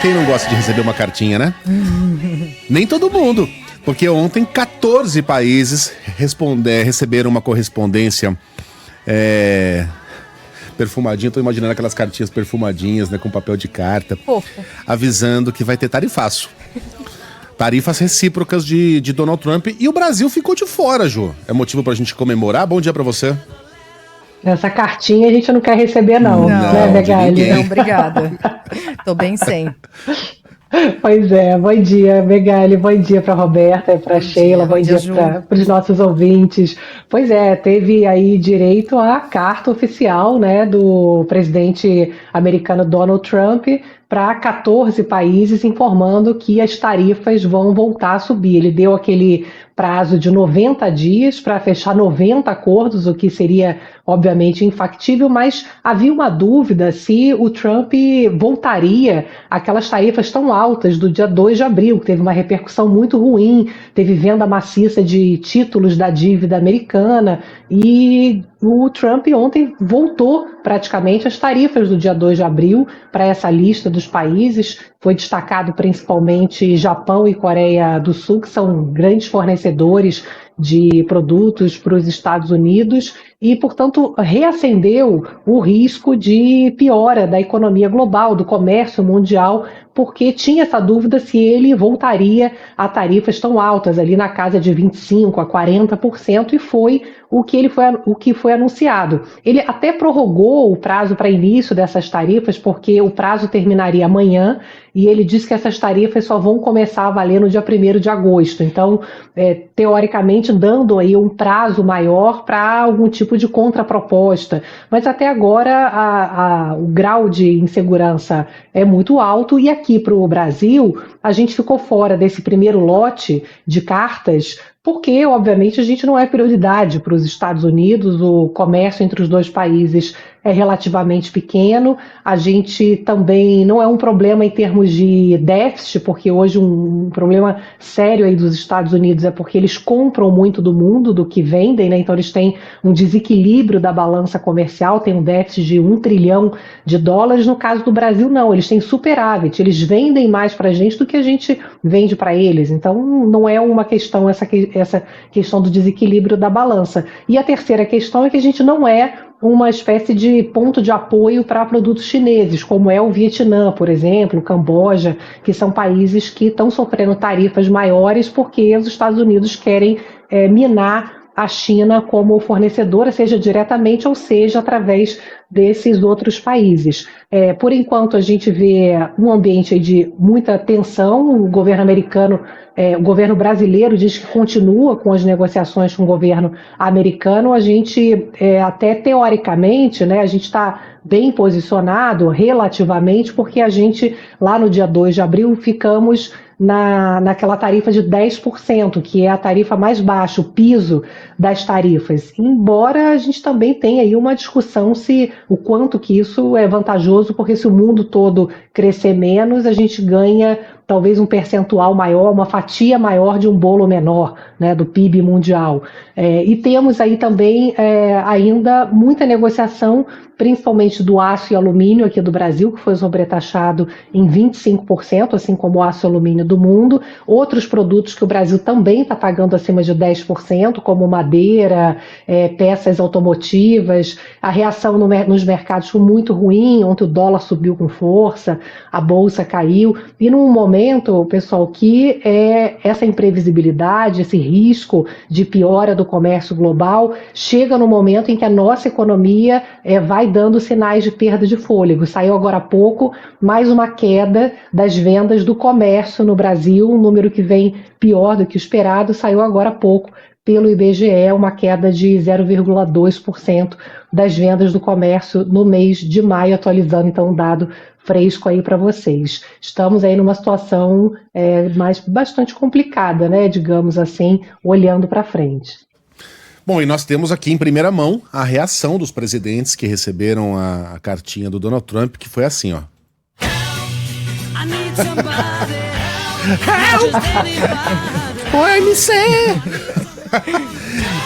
Quem não gosta de receber uma cartinha, né? Nem todo mundo, porque ontem 14 países receberam uma correspondência perfumadinha. Tô imaginando aquelas cartinhas perfumadinhas, né, com papel de carta, Fofo. avisando que vai ter tarifaço. Tarifas recíprocas de Donald Trump. E o Brasil ficou de fora, Ju. É motivo pra gente comemorar? Bom dia pra você. Essa cartinha a gente não quer receber, não, né, de Megali? ninguém. Não, obrigada. Tô bem sem. Pois é, bom dia, Megali, bom dia para Roberta, para Sheila, bom dia Ju. para os nossos ouvintes. Pois é, teve aí direito à carta oficial, né, do presidente americano Donald Trump para 14 países informando que as tarifas vão voltar a subir. Ele deu aquele prazo de 90 dias para fechar 90 acordos, o que seria, obviamente, infactível, mas havia uma dúvida se o Trump voltaria àquelas tarifas tão altas do dia 2 de abril, que teve uma repercussão muito ruim, teve venda maciça de títulos da dívida americana, e o Trump ontem voltou praticamente às tarifas do dia 2 de abril para essa lista dos países. Foi destacado principalmente Japão e Coreia do Sul, que são grandes fornecedores de produtos para os Estados Unidos e, portanto, reacendeu o risco de piora da economia global, do comércio mundial, porque tinha essa dúvida se ele voltaria a tarifas tão altas, ali na casa de 25% a 40%, e foi o que foi anunciado. Ele até prorrogou o prazo para início dessas tarifas, porque o prazo terminaria amanhã, e ele disse que essas tarifas só vão começar a valer no dia 1º de agosto. Então, teoricamente, dando aí um prazo maior para algum tipo de contraproposta. Mas até agora o grau de insegurança é muito alto, e aqui para o Brasil a gente ficou fora desse primeiro lote de cartas, porque, obviamente, a gente não é prioridade para os Estados Unidos, o comércio entre os dois países é relativamente pequeno, a gente também não é um problema em termos de déficit, porque hoje um problema sério aí dos Estados Unidos é porque eles compram muito do mundo, do que vendem, né? Então eles têm um desequilíbrio da balança comercial, tem um déficit de $1 trilhão. No caso do Brasil, não, eles têm superávit, eles vendem mais para a gente do que a gente vende para eles, então não é uma questão essa questão do desequilíbrio da balança. E a terceira questão é que a gente não é uma espécie de ponto de apoio para produtos chineses, como é o Vietnã, por exemplo, o Camboja, que são países que estão sofrendo tarifas maiores porque os Estados Unidos querem minar a China como fornecedora, seja diretamente ou seja através desses outros países. Por enquanto, a gente vê um ambiente aí de muita tensão. O governo americano, o governo brasileiro diz que continua com as negociações com o governo americano. A gente, até teoricamente, né, a gente está bem posicionado relativamente, porque a gente, lá no dia 2 de abril, ficamos naquela tarifa de 10%, que é a tarifa mais baixa, o piso das tarifas. Embora a gente também tenha aí uma discussão se o quanto que isso é vantajoso, porque se o mundo todo crescer menos, a gente ganha talvez um percentual maior, uma fatia maior de um bolo menor, né, do PIB mundial. E temos aí também ainda muita negociação, principalmente do aço e alumínio aqui do Brasil, que foi sobretaxado em 25%, assim como o aço e alumínio do mundo. Outros produtos que o Brasil também está pagando acima de 10%, como madeira, peças automotivas. A reação nos mercados foi muito ruim, ontem o dólar subiu com força, a bolsa caiu, e num momento, pessoal, que essa imprevisibilidade, esse risco de piora do comércio global, chega no momento em que a nossa economia vai dando sinais de perda de fôlego. Saiu agora há pouco mais uma queda das vendas do comércio no Brasil, um número que vem pior do que o esperado, saiu agora há pouco pelo IBGE, uma queda de 0,2% das vendas do comércio no mês de maio, atualizando então um dado fresco aí para vocês. Estamos aí numa situação bastante complicada, né, digamos assim, olhando para frente. Bom, e nós temos aqui em primeira mão a reação dos presidentes que receberam a cartinha do Donald Trump, que foi assim, ó. Help! O MC!